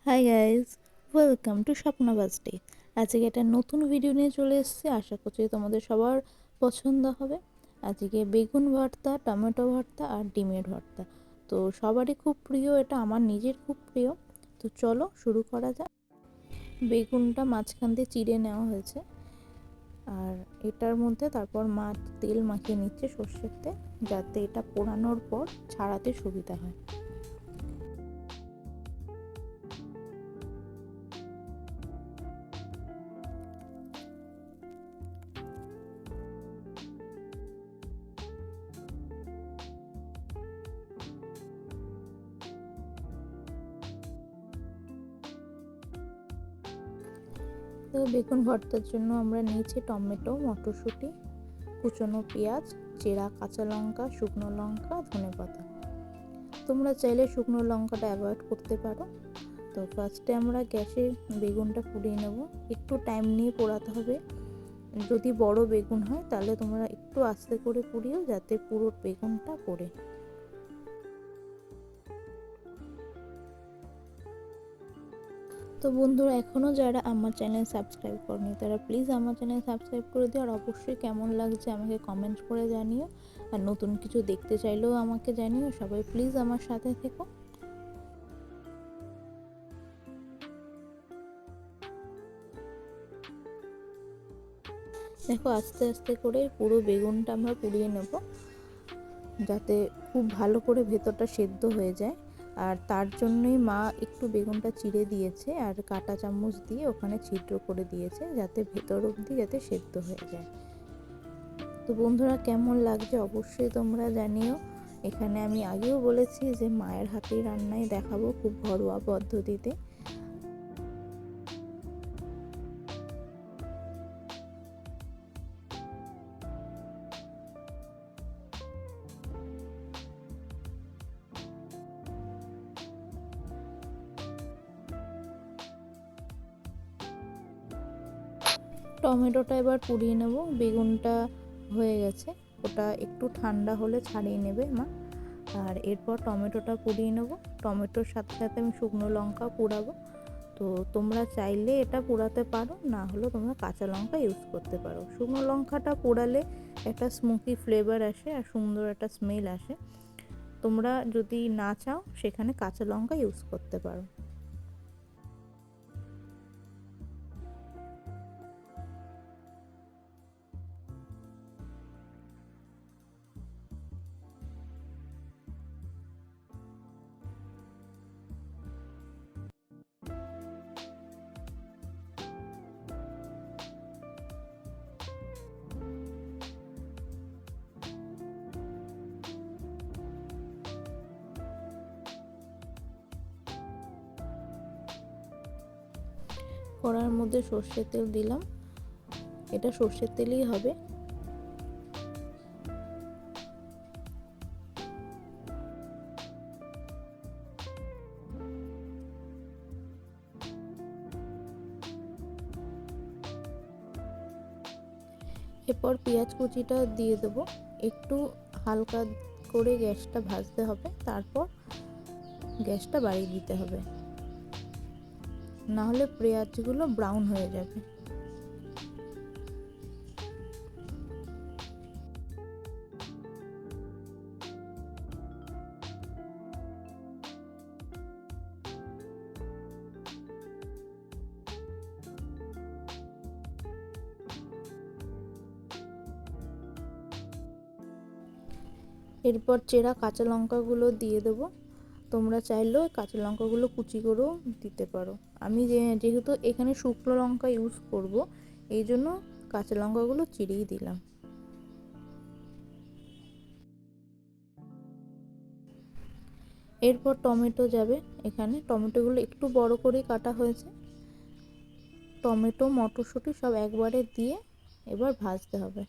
High guys, welcome to Swapnobaj day. আজকে একটা নতুন ভিডিও নিয়ে চলে এসেছি। আশা করছি তোমাদের সবার পছন্দ হবে। আজকে বেগুন ভর্তা, টমেটো ভর্তা আর ডিমের ভর্তা। তো সবারই খুব প্রিয়, এটা আমার নিজের খুব প্রিয়। তো চলো শুরু করা যাক। বেগুনটা মাঝখান দিয়ে চিড়ে নেওয়া হয়েছে, আর এটার মধ্যে তারপর মা তেল মাখিয়ে নিচ্ছে, সর্ষের তেল, যাতে এটা পোড়ানোর পর ছাড়াতে সুবিধা হয়। তো বেগুন ভর্তার জন্য আমরা নিয়েছি টমেটো, মটরশুঁটি, কুচনো পেঁয়াজ, চেরা কাঁচা লঙ্কা, শুকনো লঙ্কা, ধনেপাতা। তোমরা চাইলে শুকনো লঙ্কাটা অ্যাভয়েড করতে পারো। তো ফার্স্টে আমরা গ্যাসে বেগুনটা পুড়িয়ে নেব। একটু টাইম নিয়ে পোড়াতে হবে। যদি বড় বেগুন হয় তাহলে তোমরা একটু আস্তে করে পুড়িও, যাতে পুরো বেগুনটা পোড়ে। তো বন্ধুরা, এখনও যারা আমার চ্যানেল সাবস্ক্রাইব করনি তারা প্লিজ আমার চ্যানেল সাবস্ক্রাইব করে দিও। আর অবশ্যই কেমন লাগছে আমাকে কমেন্ট করে জানিও। আর নতুন কিছু দেখতে চাইলেও আমাকে জানিও। সবাই প্লিজ আমার সাথে থেকো। দেখো, আস্তে আস্তে করে পুরো বেগুনটা আমরা পুড়িয়ে নেব, যাতে খুব ভালো করে ভেতরটা সেদ্ধ হয়ে যায়। আর তার জন্যই মা একটু বেগুনটা চিড়ে দিয়েছে আর কাঁটা চামচ দিয়ে ওখানে ছিদ্র করে দিয়েছে, যাতে ভেতর অবধি যাতে সেদ্ধ হয়ে যায়। তো বন্ধুরা, কেমন লাগছে অবশ্যই তোমরা জানিও। এখানে আমি আগেও বলেছি যে মায়ের হাতেই রান্নায় দেখাবো, খুব ঘরোয়া পদ্ধতিতে। টমেটোটা এবার পুড়িয়ে নেব। বেগুনটা হয়ে গেছে, ওটা একটু ঠান্ডা হলে ছাড়িয়ে নেবে মা। আর এরপর টমেটোটা পুড়িয়ে নেব। টমেটোর সাথে সাথে আমি শুকনো লঙ্কা পোড়াবো। তো তোমরা চাইলে এটা পোড়াতে পারো, না হলে তোমরা কাঁচা লঙ্কা ইউজ করতে পারো। শুকনো লঙ্কাটা পোড়ালে একটা স্মোকি ফ্লেভার আসে আর সুন্দর একটা স্মেল আসে। তোমরা যদি না চাও সেখানে কাঁচা লঙ্কা ইউজ করতে পারো। কড়ার মধ্যে সর্ষের তেল দিলাম, এটা সর্ষের তেলই হবে। এরপর পেঁয়াজ কুচিটা দিয়ে দেবো। একটু হালকা করে গ্যাসটা ভাজতে হবে, তারপর গ্যাসটা বাড়িয়ে দিতে হবে, না হলে পেঁয়াজগুলো ব্রাউন হয়ে যাবে। এরপর চেরা কাঁচা লঙ্কাগুলো দিয়ে দেবো। তোমরা চাইলেও কাঁচা লঙ্কাগুলো কুচি করেও দিতে পারো। আমি যেহেতু এখানে শুকনো লঙ্কা ইউজ করব, এই জন্য কাঁচা লঙ্কাগুলো চিড়েই দিলাম। এরপর টমেটো যাবে। এখানে টমেটোগুলো একটু বড় করেই কাটা হয়েছে। টমেটো, মটরশুঁটি সব একবারে দিয়ে এবার ভাজতে হবে।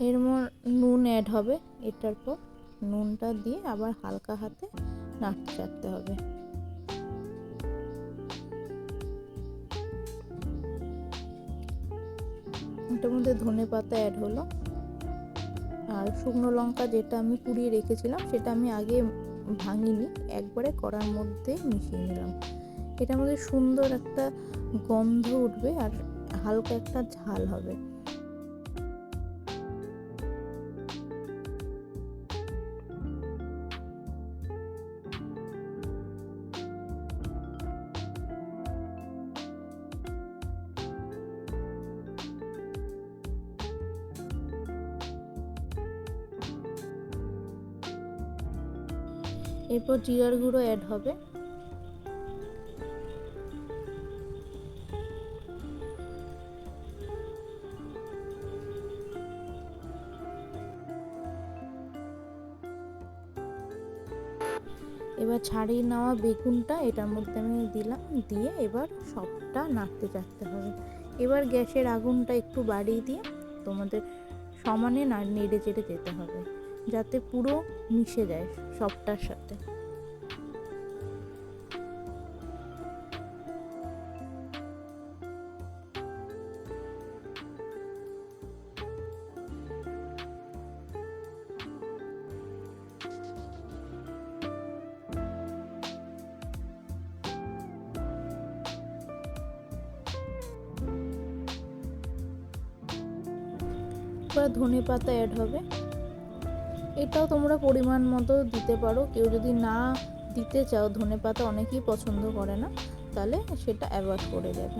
এর নুন অ্যাড হবে। এটার পর নুনটা দিয়ে আবার হালকা হাতে নাড়তে চাড়তে হবে। এটার মধ্যে ধনে পাতা অ্যাড হলো, আর শুকনো লঙ্কা যেটা আমি পুড়িয়ে রেখেছিলাম সেটা আমি আগে ভাঙিনি, একবারে কড়ার মধ্যে মিশিয়ে নিলাম। এটার মধ্যে সুন্দর একটা গন্ধ উঠবে আর হালকা একটা ঝাল হবে। এরপর জিরার গুঁড়ো অ্যাড হবে, এবার ছাড়িয়ে নেওয়া বেগুনটা এটার মধ্যে আমি দিলাম, দিয়ে এবার সবটা নাড়তে চাড়তে হবে। এবার গ্যাসের আগুনটা একটু বাড়িয়ে দিয়ে তোমাদের সমানে নেড়ে চেড়ে যেতে হবে যাতে পুরো মিশে যায় সবটার সাথে। এবার ধনে পাতা অ্যাড হবে, এটাও তোমরা পরিমাণ মতো দিতে পারো। কেউ যদি না দিতে চাও, ধনে পাতা অনেকেই পছন্দ করে না, তাহলে সেটা অ্যাভয়েড করে দেবে।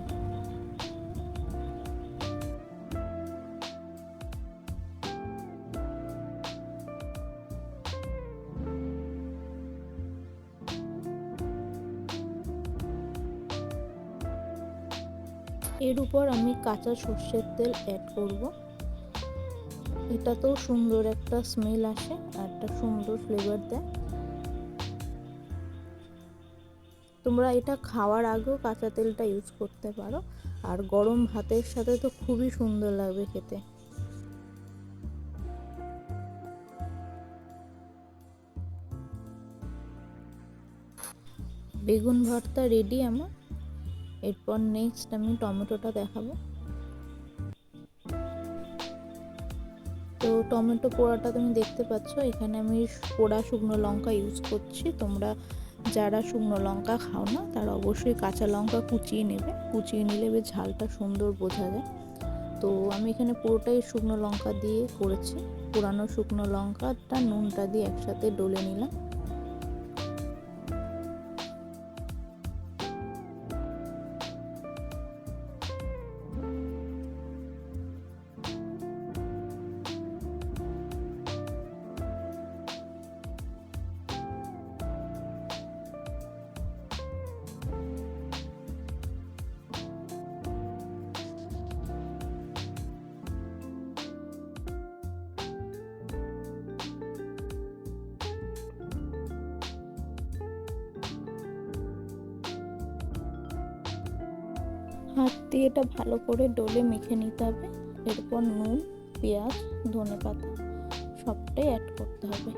এর উপর আমি কাঁচা সর্ষের তেল অ্যাড করব, এটাতেও সুন্দর একটা স্মেল আসে আর একটা সুন্দর ফ্লেভার দেয়। তোমরা এটা খাওয়ার আগেও কাঁচা তেলটা ইউজ করতে পারো, আর গরম ভাতের সাথে তো খুবই সুন্দর লাগবে খেতে। বেগুন ভর্তা রেডি আমার। এরপর নেক্সট আমি টমেটোটা দেখাবো। তো টমেটো পোড়াটা তুমি দেখতে পাচ্ছ, এখানে আমি পোড়া শুকনো লঙ্কা ইউজ করছি। তোমরা যারা শুকনো লঙ্কা খাও না তারা অবশ্যই কাঁচা লঙ্কা কুচিয়ে নেবে, কুচিয়ে নিলে বেশ ঝালটা সুন্দর বোঝা যায়। তো আমি এখানে পুরোটাই শুকনো লঙ্কা দিয়ে করেছি। পুরানো শুকনো লঙ্কাটা নুনটা দিয়ে একসাথে ডলে নিলাম। হাত দিয়ে এটা ভালো করে ডলে মেখে নিতে হবে। এরপর নুন, পেঁয়াজ, ধনেপাতা সবটাই অ্যাড করতে হবে।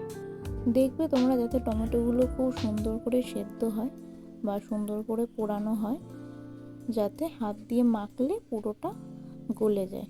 দেখবে তোমরা যাতে টমেটোগুলো খুব সুন্দর করে সেদ্ধ হয় বা সুন্দর করে পোড়ানো হয়, যাতে হাত দিয়ে মাখলে পুরোটা গলে যায়।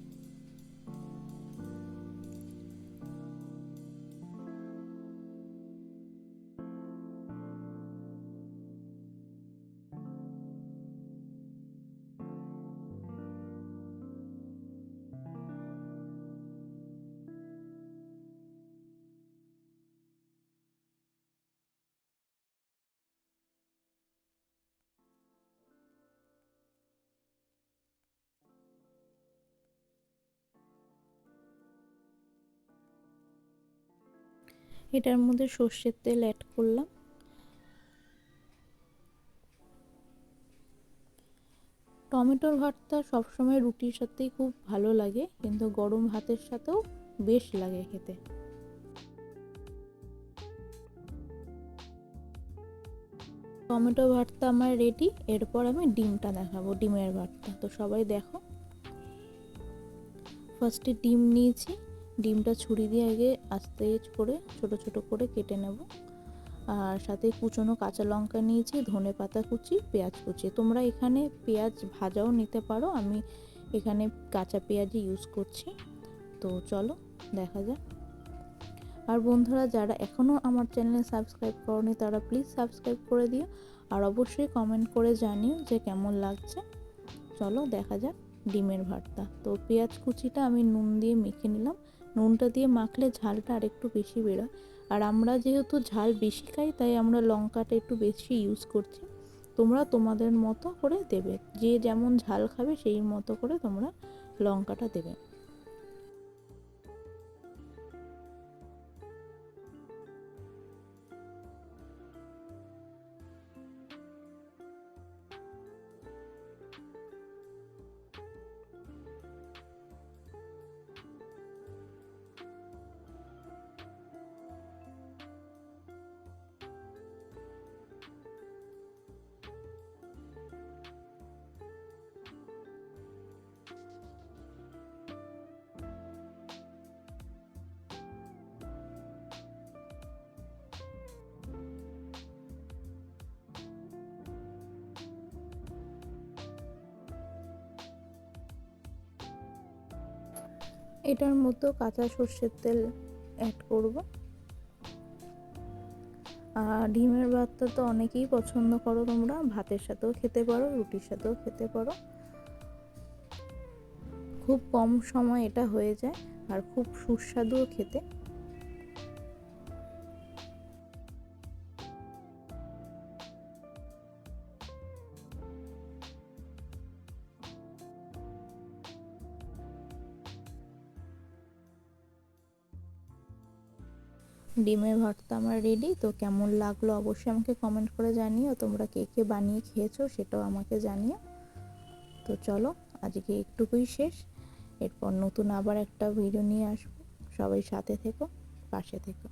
এটার মধ্যে সর্ষের তেল অ্যাড করলাম। টমেটোর ভর্তা সবসময় রুটির সাথেই খুব ভালো লাগে, কিন্তু গরম ভাতের সাথেও বেশ লাগে খেতে। টমেটো ভর্তা আমার রেডি। এরপর আমি ডিমটা দেখাবো, ডিমের ভর্তা। তো সবাই দেখো, ফার্স্টে ডিম নিয়েছি, ডিমটা ছুরি দিয়ে আগে আস্তে করে ছোট ছোট করে কেটে নেব। আর সাথে কুচনো কাঁচা লঙ্কা নিয়েছি, ধনে পাতা কুচি, পেঁয়াজ কুচি। তোমরা এখানে পেঁয়াজ ভাজাও নিতে পারো, আমি এখানে কাঁচা পেঁয়াজই ইউজ করছি। তো চলো দেখা যাক। আর বন্ধুরা যারা এখনও আমার চ্যানেলে সাবস্ক্রাইব করোনি তারা প্লিজ সাবস্ক্রাইব করে দিও, আর অবশ্যই কমেন্ট করে জানিও যে কেমন লাগছে। চলো দেখা যাক ডিমের ভর্তা। তো পেঁয়াজ কুচিটা আমি নুন দিয়ে মেখে নিলাম। নুনটা দিয়ে মাখলে ঝালটা আরেকটু বেশি বেরোয়, আর আমরা যেহেতু ঝাল বেশি খাই তাই আমরা লঙ্কাটা একটু বেশি ইউজ করছি। তোমরা তোমাদের মতো করে দেবে, যে যেমন ঝাল খাবে সেই মতো করে তোমরা লঙ্কাটা দেবে। এটার মধ্যে কাঁচা সর্ষের তেল অ্যাড করব। আর ডিমের ভর্তা তো অনেকেই পছন্দ করো, তোমরা ভাতের সাথেও খেতে পারো, রুটির সাথেও খেতে পারো। খুব কম সময় এটা হয়ে যায় আর খুব সুস্বাদুও খেতে। ডিমের ভর্তা আমার রেডি। তো কেমন লাগলো অবশ্যই আমাকে কমেন্ট করে জানিও। তোমরা কে কে বানিয়ে খেয়েছো সেটাও আমাকে জানিও। তো চলো আজকে একটুকুই শেষ, এরপর নতুন আবার একটা ভিডিও নিয়ে আসবো। সবাই সাথে থেকো, পাশে থেকো।